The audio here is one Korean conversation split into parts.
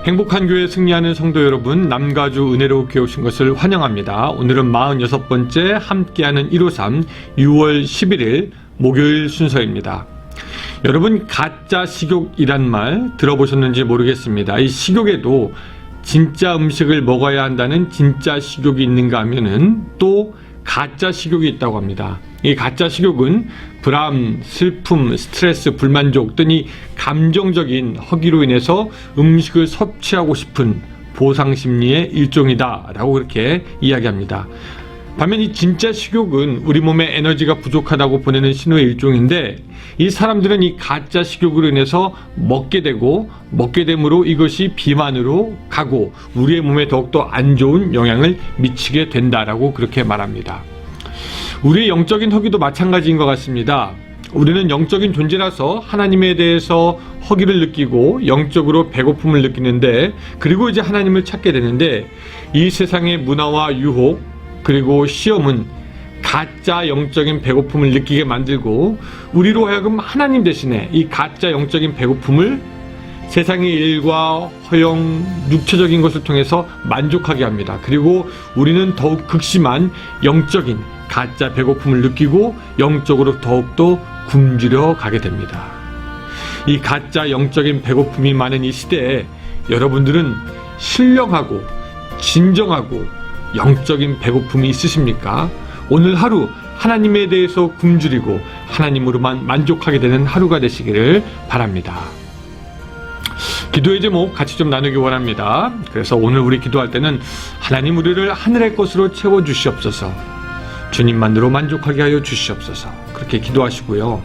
행복한 교회 승리하는 성도 여러분, 남가주 은혜롭게 오신 것을 환영합니다. 오늘은 46번째 함께하는 153 6월 11일 목요일 순서입니다. 여러분, 가짜 식욕이란 말 들어보셨는지 모르겠습니다. 이 식욕에도 진짜 음식을 먹어야 한다는 진짜 식욕이 있는가 하면은 또 가짜 식욕이 있다고 합니다. 이 가짜 식욕은 불안, 슬픔, 스트레스, 불만족 등이 감정적인 허기로 인해서 음식을 섭취하고 싶은 보상심리의 일종이다 라고 그렇게 이야기합니다. 반면 이 진짜 식욕은 우리 몸에 에너지가 부족하다고 보내는 신호의 일종인데, 이 사람들은 이 가짜 식욕으로 인해서 먹게 되고 먹게 됨으로 이것이 비만으로 가고 우리의 몸에 더욱더 안 좋은 영향을 미치게 된다라고 그렇게 말합니다. 우리의 영적인 허기도 마찬가지인 것 같습니다. 우리는 영적인 존재라서 하나님에 대해서 허기를 느끼고 영적으로 배고픔을 느끼는데, 그리고 이제 하나님을 찾게 되는데, 이 세상의 문화와 유혹 그리고 시험은 가짜 영적인 배고픔을 느끼게 만들고 우리로 하여금 하나님 대신에 이 가짜 영적인 배고픔을 세상의 일과 허영, 육체적인 것을 통해서 만족하게 합니다. 그리고 우리는 더욱 극심한 영적인 가짜 배고픔을 느끼고 영적으로 더욱더 굶주려 가게 됩니다. 이 가짜 영적인 배고픔이 많은 이 시대에 여러분들은 신령하고 진정하고 영적인 배고픔이 있으십니까? 오늘 하루 하나님에 대해서 굶주리고 하나님으로만 만족하게 되는 하루가 되시기를 바랍니다. 기도의 제목 같이 좀 나누기 원합니다. 그래서 오늘 우리 기도할 때는 하나님, 우리를 하늘의 것으로 채워주시옵소서, 주님만으로 만족하게 하여 주시옵소서, 그렇게 기도하시고요.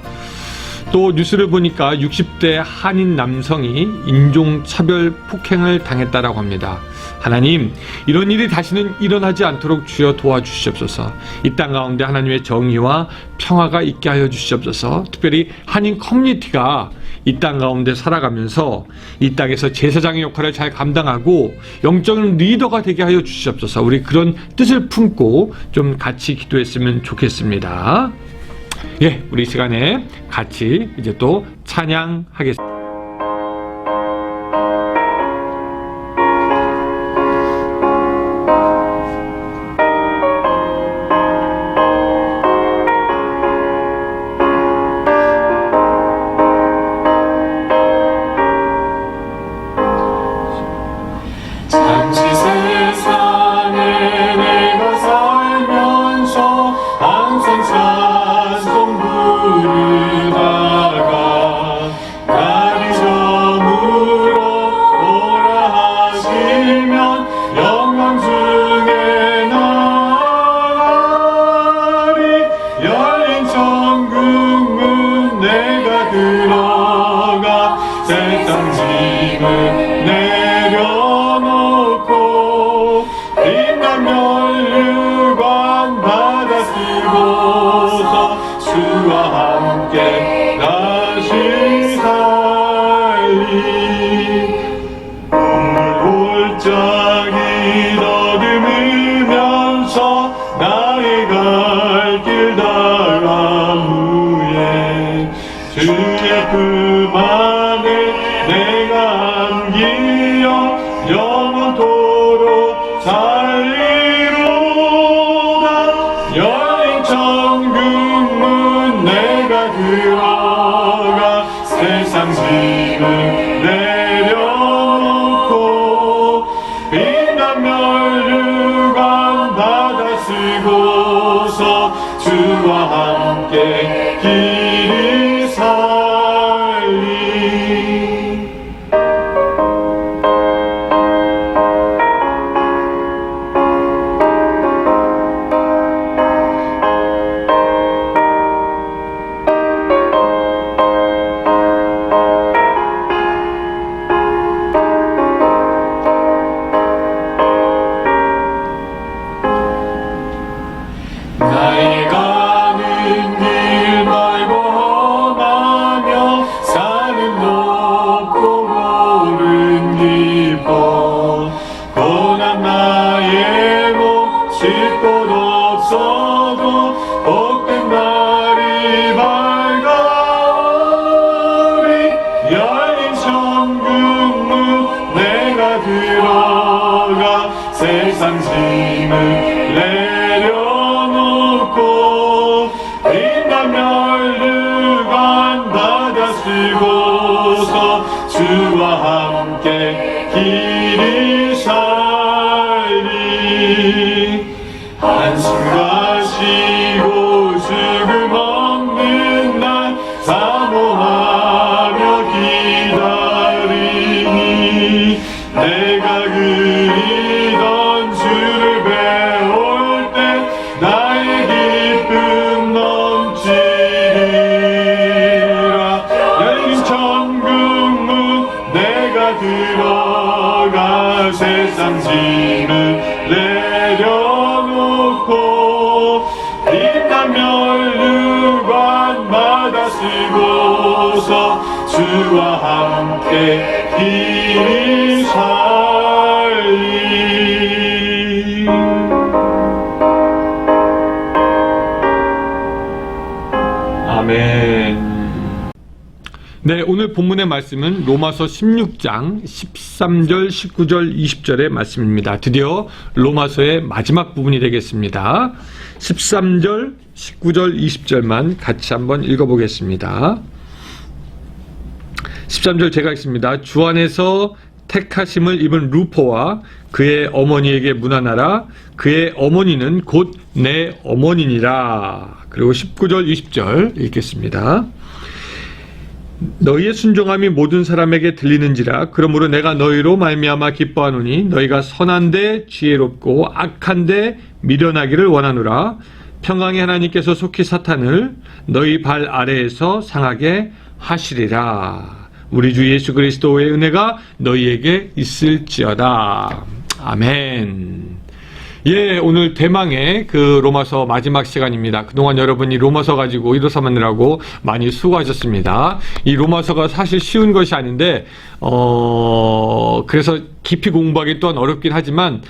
또 뉴스를 보니까 60대 한인 남성이 인종차별 폭행을 당했다라고 합니다. 하나님, 이런 일이 다시는 일어나지 않도록 주여 도와주시옵소서. 이 땅 가운데 하나님의 정의와 평화가 있게 하여 주시옵소서. 특별히 한인 커뮤니티가 이 땅 가운데 살아가면서 이 땅에서 제사장의 역할을 잘 감당하고 영적인 리더가 되게 하여 주시옵소서. 우리 그런 뜻을 품고 좀 같이 기도했으면 좋겠습니다. 예, 우리 시간에 같이 이제 또 찬양하겠습니다. 나의 가는 길 말고 세상 짐을 내려놓고 인간 면류관 받아 쓰고서 주와 함께 길이 살리 한숨과 쉬고 죽음 없는 날 사모하며 기다리니 내가 그리던 주를 배울 때 나의 기쁨 넘치리라. 열린 천국문 내가 들어가 세상 짐을 내려놓고 빛난 면류관 받아 쓰고서 주와 함께 길이 살리. 아멘. 네, 오늘 본문의 말씀은 로마서 16장 13절, 19절, 20절의 말씀입니다. 드디어 로마서의 마지막 부분이 되겠습니다. 13절, 19절, 20절만 같이 한번 읽어보겠습니다. 13절 제가 읽습니다. 주 안에서 택하심을 입은 루포와 그의 어머니에게 문안하라. 그의 어머니는 곧 내 어머니니라. 그리고 19절, 20절 읽겠습니다. 너희의 순종함이 모든 사람에게 들리는지라. 그러므로 내가 너희로 말미암아 기뻐하노니 너희가 선한데 지혜롭고 악한데 미련하기를 원하노라. 평강의 하나님께서 속히 사탄을 너희 발 아래에서 상하게 하시리라. 우리 주 예수 그리스도의 은혜가 너희에게 있을지어다. 아멘. 예, 오늘 대망의 그 로마서 마지막 시간입니다. 그동안 여러분이 로마서 가지고 일어서느라고 많이 수고하셨습니다. 이 로마서가 사실 쉬운 것이 아닌데, 그래서 깊이 공부하기 또한 어렵긴 하지만,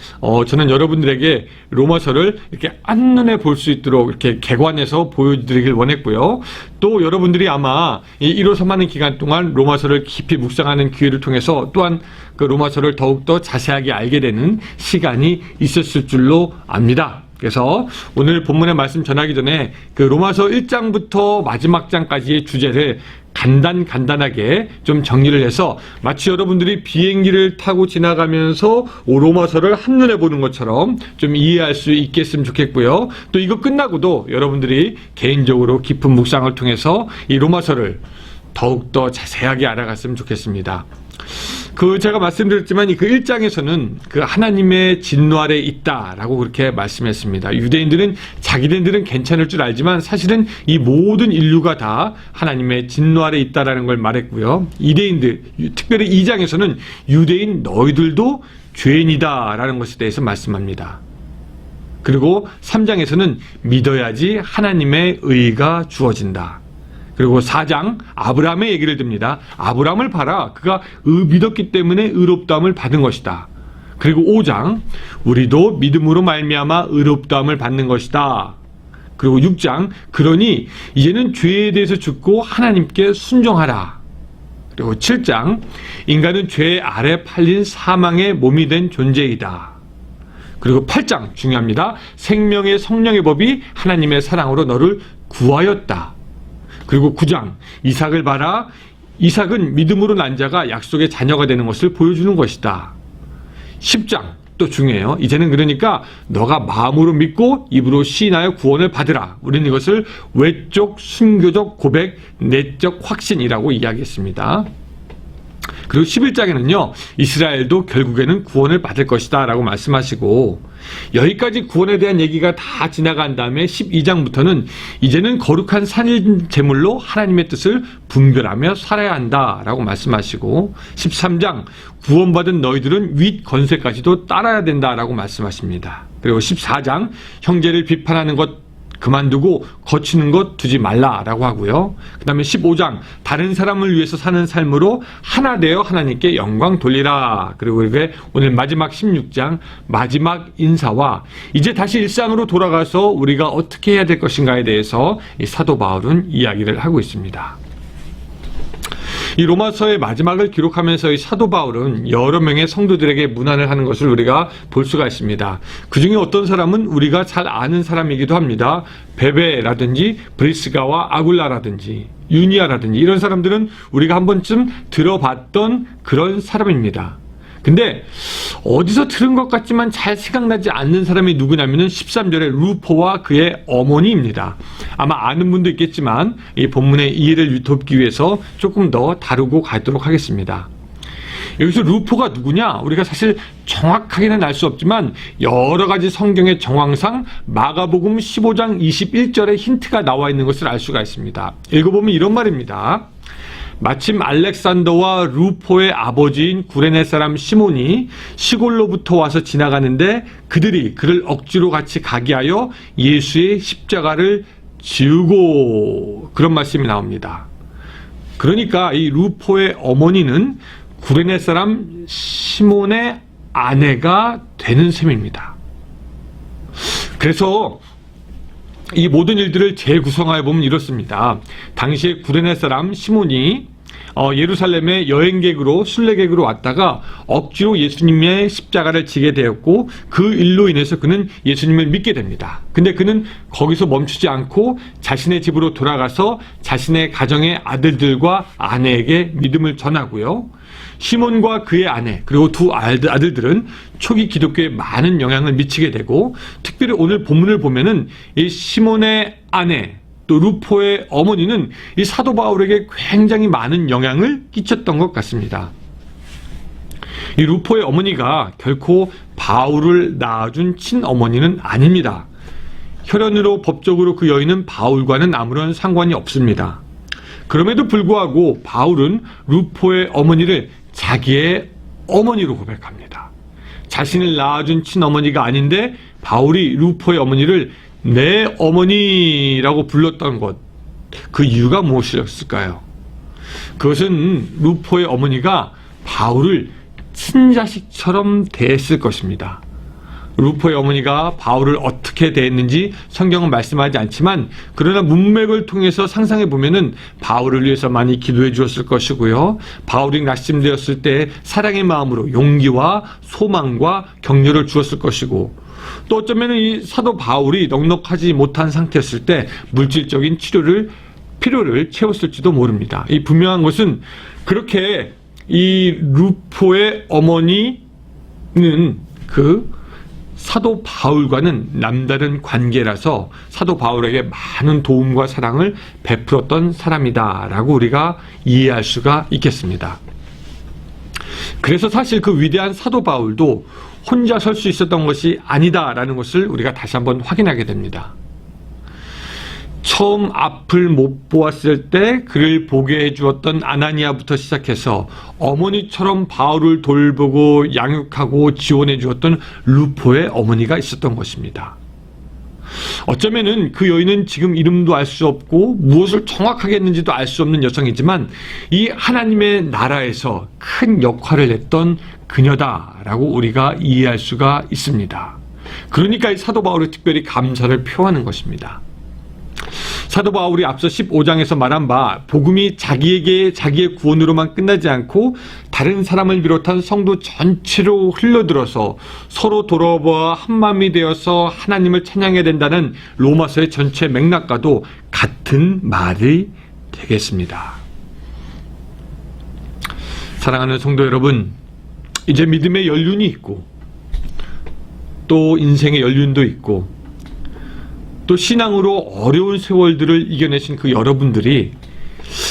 저는 여러분들에게 로마서를 이렇게 한눈에 볼 수 있도록 이렇게 개관해서 보여드리길 원했고요. 또 여러분들이 아마 이 일어서하는 기간 동안 로마서를 깊이 묵상하는 기회를 통해서 또한 그 로마서를 더욱더 자세하게 알게 되는 시간이 있었을 줄로 압니다. 그래서 오늘 본문의 말씀 전하기 전에 그 로마서 1장부터 마지막 장까지의 주제를 간단하게 좀 정리를 해서 마치 여러분들이 비행기를 타고 지나가면서 로마서를 한눈에 보는 것처럼 좀 이해할 수 있겠으면 좋겠고요. 또 이거 끝나고도 여러분들이 개인적으로 깊은 묵상을 통해서 이 로마서를 더욱더 자세하게 알아갔으면 좋겠습니다. 제가 말씀드렸지만 그 1장에서는 그 하나님의 진노 아래 있다라고 그렇게 말씀했습니다. 유대인들은 자기네들은 괜찮을 줄 알지만 사실은 이 모든 인류가 다 하나님의 진노 아래 있다라는 걸 말했고요. 이대인들, 특별히 2장에서는 유대인 너희들도 죄인이다라는 것에 대해서 말씀합니다. 그리고 3장에서는 믿어야지 하나님의 의가 주어진다. 그리고 4장 아브라함의 얘기를 듭니다. 아브라함을 봐라. 그가 믿었기 때문에 의롭다함을 받은 것이다. 그리고 5장 우리도 믿음으로 말미암아 의롭다함을 받는 것이다. 그리고 6장 그러니 이제는 죄에 대해서 죽고 하나님께 순종하라. 그리고 7장 인간은 죄 아래 팔린 사망의 몸이 된 존재이다. 그리고 8장 중요합니다. 생명의 성령의 법이 하나님의 사랑으로 너를 구하였다. 그리고 9장 이삭을 봐라. 이삭은 믿음으로 난 자가 약속의 자녀가 되는 것을 보여주는 것이다. 10장 또 중요해요. 이제는 그러니까 너가 마음으로 믿고 입으로 시인하여 구원을 받으라. 우리는 이것을 외적 순교적 고백, 내적 확신이라고 이야기했습니다. 그리고 11장에는요 이스라엘도 결국에는 구원을 받을 것이다 라고 말씀하시고, 여기까지 구원에 대한 얘기가 다 지나간 다음에 12장부터는 이제는 거룩한 산 제물로 하나님의 뜻을 분별하며 살아야 한다 라고 말씀하시고, 13장 구원받은 너희들은 윗 권세까지도 따라야 된다 라고 말씀하십니다. 그리고 14장 형제를 비판하는 것 그만두고 거치는 것 두지 말라라고 하고요. 그 다음에 15장 다른 사람을 위해서 사는 삶으로 하나 되어 하나님께 영광 돌리라. 그리고 이게 오늘 마지막 16장 마지막 인사와 이제 다시 일상으로 돌아가서 우리가 어떻게 해야 될 것인가에 대해서 이 사도 바울은 이야기를 하고 있습니다. 이 로마서의 마지막을 기록하면서 이 사도 바울은 여러 명의 성도들에게 문안을 하는 것을 우리가 볼 수가 있습니다. 그 중에 어떤 사람은 우리가 잘 아는 사람이기도 합니다. 베베라든지 브리스가와 아굴라라든지 유니아라든지 이런 사람들은 우리가 한 번쯤 들어봤던 그런 사람입니다. 근데 어디서 들은 것 같지만 잘 생각나지 않는 사람이 누구냐면은 13절에 루포와 그의 어머니입니다. 아마 아는 분도 있겠지만 이 본문의 이해를 돕기 위해서 조금 더 다루고 가도록 하겠습니다. 여기서 루포가 누구냐? 우리가 사실 정확하게는 알 수 없지만 여러 가지 성경의 정황상 마가복음 15장 21절에 힌트가 나와 있는 것을 알 수가 있습니다. 읽어보면 이런 말입니다. 마침 알렉산더와 루포의 아버지인 구레네 사람 시몬이 시골로부터 와서 지나가는데 그들이 그를 억지로 같이 가게 하여 예수의 십자가를 지우고, 그런 말씀이 나옵니다. 그러니까 이 루포의 어머니는 구레네 사람 시몬의 아내가 되는 셈입니다. 그래서 이 모든 일들을 재구성하여 보면 이렇습니다. 당시에 구레네 사람 시몬이 예루살렘에 여행객으로 순례객으로 왔다가 억지로 예수님의 십자가를 지게 되었고 그 일로 인해서 그는 예수님을 믿게 됩니다. 근데 그는 거기서 멈추지 않고 자신의 집으로 돌아가서 자신의 가정의 아들들과 아내에게 믿음을 전하고요. 시몬과 그의 아내 그리고 두 아들들은 초기 기독교에 많은 영향을 미치게 되고, 특별히 오늘 본문을 보면은 이 시몬의 아내 또 루포의 어머니는 이 사도 바울에게 굉장히 많은 영향을 끼쳤던 것 같습니다. 이 루포의 어머니가 결코 바울을 낳아준 친어머니는 아닙니다. 혈연으로 법적으로 그 여인은 바울과는 아무런 상관이 없습니다. 그럼에도 불구하고 바울은 루포의 어머니를 자기의 어머니로 고백합니다. 자신을 낳아준 친어머니가 아닌데 바울이 루포의 어머니를 내 어머니라고 불렀던 것, 그 이유가 무엇이었을까요? 그것은 루포의 어머니가 바울을 친자식처럼 대했을 것입니다. 루포의 어머니가 바울을 어떻게 대했는지 성경은 말씀하지 않지만, 그러나 문맥을 통해서 상상해 보면은 바울을 위해서 많이 기도해 주었을 것이고요. 바울이 낙심되었을 때 사랑의 마음으로 용기와 소망과 격려를 주었을 것이고, 또 어쩌면 이 사도 바울이 넉넉하지 못한 상태였을 때 물질적인 필요를 채웠을지도 모릅니다. 이 분명한 것은 그렇게 이 루포의 어머니는 그 사도 바울과는 남다른 관계라서 사도 바울에게 많은 도움과 사랑을 베풀었던 사람이다라고 우리가 이해할 수가 있겠습니다. 그래서 사실 그 위대한 사도 바울도 혼자 설 수 있었던 것이 아니다라는 것을 우리가 다시 한번 확인하게 됩니다. 처음 앞을 못 보았을 때 그를 보게 해주었던 아나니아부터 시작해서 어머니처럼 바울을 돌보고 양육하고 지원해 주었던 루포의 어머니가 있었던 것입니다. 어쩌면은 그 여인은 지금 이름도 알 수 없고 무엇을 정확하게 했는지도 알 수 없는 여성이지만 이 하나님의 나라에서 큰 역할을 했던 그녀다라고 우리가 이해할 수가 있습니다. 그러니까 이 사도 바울이 특별히 감사를 표하는 것입니다. 사도 바울이 앞서 15장에서 말한 바 복음이 자기의 구원으로만 끝나지 않고 다른 사람을 비롯한 성도 전체로 흘러들어서 서로 돌아보아 한마음이 되어서 하나님을 찬양해야 된다는 로마서의 전체 맥락과도 같은 말이 되겠습니다. 사랑하는 성도 여러분, 이제 믿음의 연륜이 있고 또 인생의 연륜도 있고 또 신앙으로 어려운 세월들을 이겨내신 그 여러분들이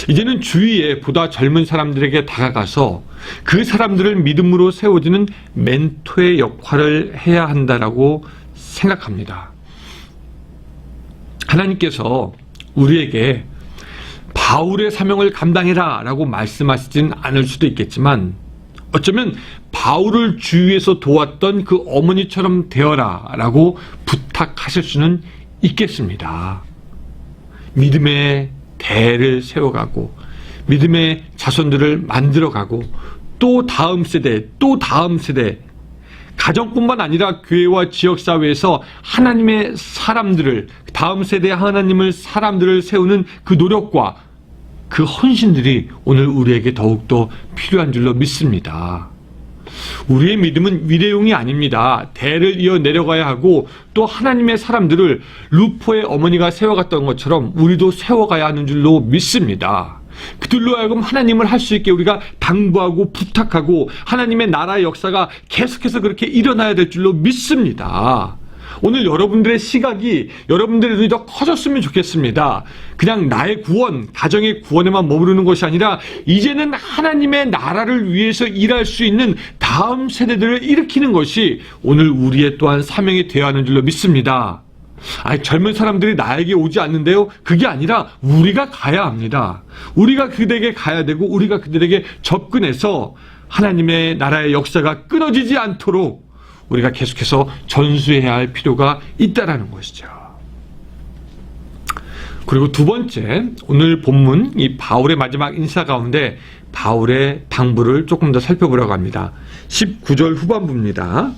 이제는 주위에 보다 젊은 사람들에게 다가가서 그 사람들을 믿음으로 세워주는 멘토의 역할을 해야 한다라고 생각합니다. 하나님께서 우리에게 바울의 사명을 감당해라 라고 말씀하시진 않을 수도 있겠지만, 어쩌면 바울을 주위에서 도왔던 그 어머니처럼 되어라 라고 부탁하실 수는 있겠습니다. 믿음의 대를 세워가고 믿음의 자손들을 만들어가고 또 다음 세대 가정뿐만 아니라 교회와 지역사회에서 하나님의 사람들을, 다음 세대의 사람들을 세우는 그 노력과 그 헌신들이 오늘 우리에게 더욱더 필요한 줄로 믿습니다. 우리의 믿음은 일회용이 아닙니다. 대를 이어 내려가야 하고 또 하나님의 사람들을 루포의 어머니가 세워갔던 것처럼 우리도 세워가야 하는 줄로 믿습니다. 그들로 하여금 하나님을 할 수 있게 우리가 당부하고 부탁하고 하나님의 나라의 역사가 계속해서 그렇게 일어나야 될 줄로 믿습니다. 오늘 여러분들의 시각이, 여러분들의 눈이 더 커졌으면 좋겠습니다. 그냥 나의 구원, 가정의 구원에만 머무르는 것이 아니라 이제는 하나님의 나라를 위해서 일할 수 있는 다음 세대들을 일으키는 것이 오늘 우리의 또한 사명이 되어야 하는 줄로 믿습니다. 젊은 사람들이 나에게 오지 않는데요. 그게 아니라 우리가 가야 합니다. 우리가 그들에게 가야 되고 우리가 그들에게 접근해서 하나님의 나라의 역사가 끊어지지 않도록 우리가 계속해서 전수해야 할 필요가 있다라는 것이죠. 그리고 두 번째, 오늘 본문 이 바울의 마지막 인사 가운데 바울의 당부를 조금 더 살펴보려고 합니다. 19절 후반부입니다.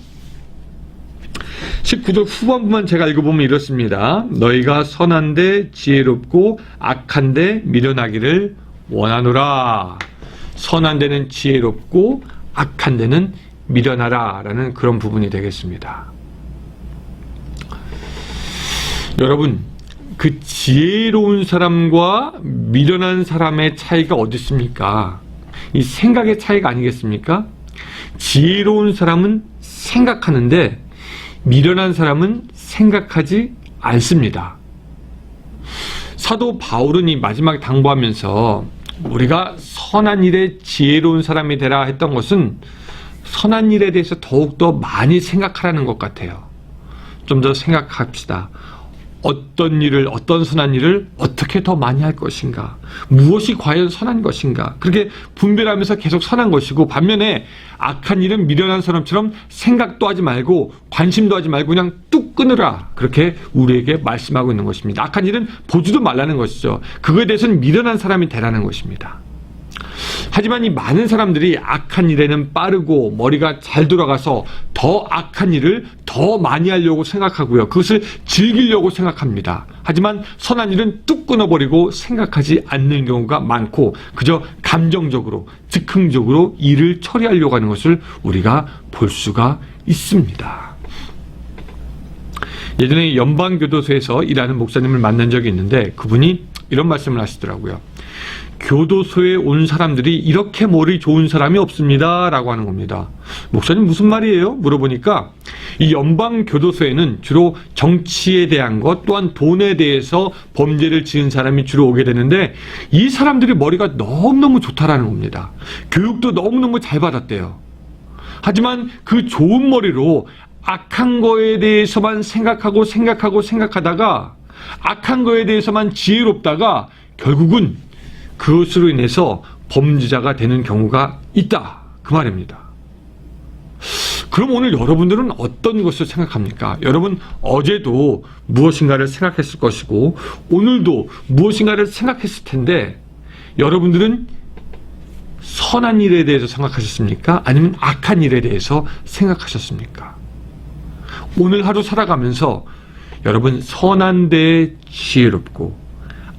19절 후반부만 제가 읽어보면 이렇습니다. 너희가 선한데 지혜롭고 악한데 미련하기를 원하노라. 선한 데는 지혜롭고 악한 데는 미련하라 라는 그런 부분이 되겠습니다. 여러분, 그 지혜로운 사람과 미련한 사람의 차이가 어디 있습니까? 이 생각의 차이가 아니겠습니까? 지혜로운 사람은 생각하는데 미련한 사람은 생각하지 않습니다. 사도 바울은 이 마지막에 당부하면서 우리가 선한 일에 지혜로운 사람이 되라 했던 것은 선한 일에 대해서 더욱더 많이 생각하라는 것 같아요. 좀 더 생각합시다. 어떤 일을, 어떤 선한 일을 어떻게 더 많이 할 것인가? 무엇이 과연 선한 것인가? 그렇게 분별하면서 계속 선한 것이고, 반면에 악한 일은 미련한 사람처럼 생각도 하지 말고 관심도 하지 말고 그냥 뚝 끊으라. 그렇게 우리에게 말씀하고 있는 것입니다. 악한 일은 보지도 말라는 것이죠. 그거에 대해서는 미련한 사람이 되라는 것입니다. 하지만 이 많은 사람들이 악한 일에는 빠르고 머리가 잘 돌아가서 더 악한 일을 더 많이 하려고 생각하고요. 그것을 즐기려고 생각합니다. 하지만 선한 일은 뚝 끊어버리고 생각하지 않는 경우가 많고 그저 감정적으로, 즉흥적으로 일을 처리하려고 하는 것을 우리가 볼 수가 있습니다. 예전에 연방교도소에서 일하는 목사님을 만난 적이 있는데 그분이 이런 말씀을 하시더라고요. 교도소에 온 사람들이 이렇게 머리 좋은 사람이 없습니다 라고 하는 겁니다. 목사님 무슨 말이에요? 물어보니까 이 연방교도소에는 주로 정치에 대한 것 또한 돈에 대해서 범죄를 지은 사람이 주로 오게 되는데 이 사람들이 머리가 너무너무 좋다라는 겁니다. 교육도 너무너무 잘 받았대요. 하지만 그 좋은 머리로 악한 거에 대해서만 생각하다가 악한 거에 대해서만 지혜롭다가 결국은 그것으로 인해서 범죄자가 되는 경우가 있다. 그 말입니다. 그럼 오늘 여러분들은 어떤 것을 생각합니까? 여러분 어제도 무엇인가를 생각했을 것이고 오늘도 무엇인가를 생각했을 텐데 여러분들은 선한 일에 대해서 생각하셨습니까? 아니면 악한 일에 대해서 생각하셨습니까? 오늘 하루 살아가면서 여러분 선한 데에 지혜롭고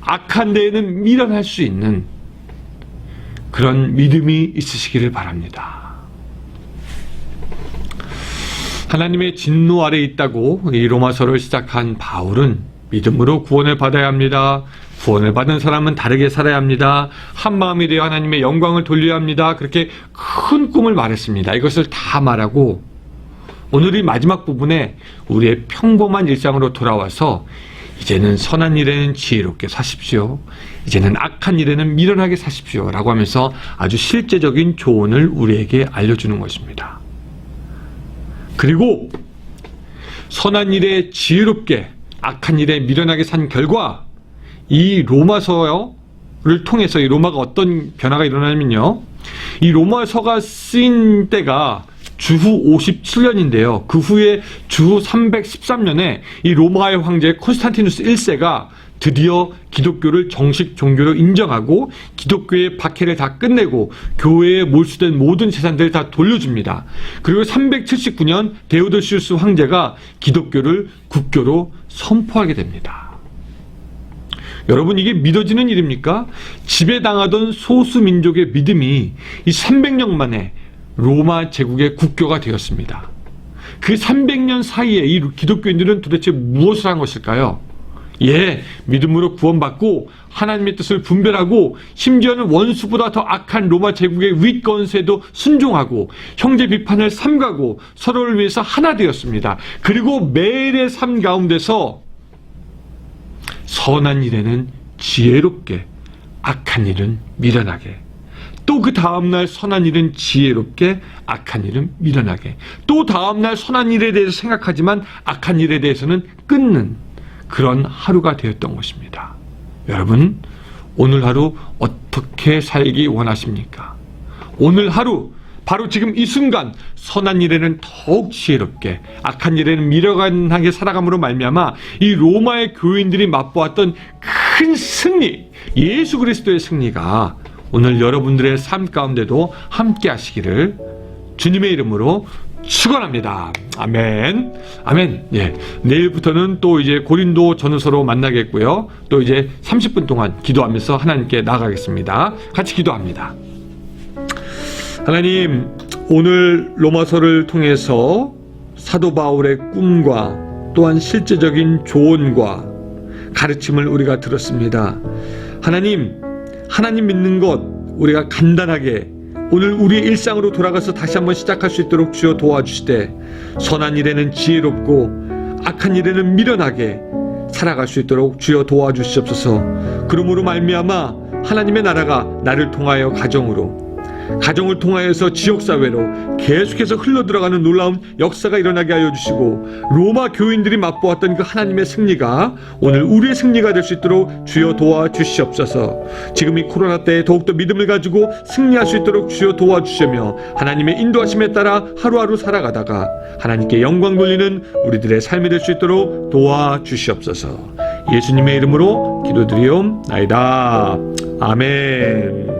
악한 데에는 미련할 수 있는 그런 믿음이 있으시기를 바랍니다. 하나님의 진노 아래 있다고 이 로마서를 시작한 바울은 믿음으로 구원을 받아야 합니다. 구원을 받은 사람은 다르게 살아야 합니다. 한 마음이 되어 하나님의 영광을 돌려야 합니다. 그렇게 큰 꿈을 말했습니다. 이것을 다 말하고 오늘 이 마지막 부분에 우리의 평범한 일상으로 돌아와서 이제는 선한 일에는 지혜롭게 사십시오. 이제는 악한 일에는 미련하게 사십시오. 라고 하면서 아주 실제적인 조언을 우리에게 알려주는 것입니다. 그리고 선한 일에 지혜롭게 악한 일에 미련하게 산 결과 이 로마서를 통해서 이 로마가 어떤 변화가 일어나냐면요. 이 로마서가 쓰인 때가 주후 57년인데요. 그 후에 주후 313년에 이 로마의 황제 콘스탄티누스 1세가 드디어 기독교를 정식 종교로 인정하고 기독교의 박해를 다 끝내고 교회에 몰수된 모든 재산들을 다 돌려줍니다. 그리고 379년 데오도시우스 황제가 기독교를 국교로 선포하게 됩니다. 여러분, 이게 믿어지는 일입니까? 지배당하던 소수민족의 믿음이 이 300년 만에 로마 제국의 국교가 되었습니다. 그 300년 사이에 이 기독교인들은 도대체 무엇을 한 것일까요? 믿음으로 구원받고 하나님의 뜻을 분별하고 심지어는 원수보다 더 악한 로마 제국의 윗건세도 순종하고 형제 비판을 삼가고 서로를 위해서 하나 되었습니다. 그리고 매일의 삶 가운데서 선한 일에는 지혜롭게, 악한 일은 미련하게, 또 그 다음날 선한 일은 지혜롭게, 악한 일은 미련하게, 또 다음날 선한 일에 대해서 생각하지만 악한 일에 대해서는 끊는 그런 하루가 되었던 것입니다. 여러분, 오늘 하루 어떻게 살기 원하십니까? 오늘 하루, 바로 지금 이 순간 선한 일에는 더욱 지혜롭게, 악한 일에는 미련하게 살아감으로 말미암아 이 로마의 교인들이 맛보았던 큰 승리, 예수 그리스도의 승리가 오늘 여러분들의 삶 가운데도 함께 하시기를 주님의 이름으로 축원합니다. 아멘. 아멘. 내일부터는 또 이제 고린도 전후서로 만나겠고요. 또 이제 30분 동안 기도하면서 하나님께 나아가겠습니다. 같이 기도합니다. 하나님, 오늘 로마서를 통해서 사도 바울의 꿈과 또한 실제적인 조언과 가르침을 우리가 들었습니다. 하나님 믿는 것 우리가 간단하게 오늘 우리의 일상으로 돌아가서 다시 한번 시작할 수 있도록 주여 도와주시되, 선한 일에는 지혜롭고 악한 일에는 미련하게 살아갈 수 있도록 주여 도와주시옵소서. 그러므로 말미암아 하나님의 나라가 나를 통하여 가정을 통하여서 지역사회로 계속해서 흘러들어가는 놀라운 역사가 일어나게 하여 주시고, 로마 교인들이 맛보았던 그 하나님의 승리가 오늘 우리의 승리가 될 수 있도록 주여 도와주시옵소서. 지금 이 코로나 때에 더욱더 믿음을 가지고 승리할 수 있도록 주여 도와주시며, 하나님의 인도하심에 따라 하루하루 살아가다가 하나님께 영광 돌리는 우리들의 삶이 될 수 있도록 도와주시옵소서. 예수님의 이름으로 기도드리옵나이다. 아멘.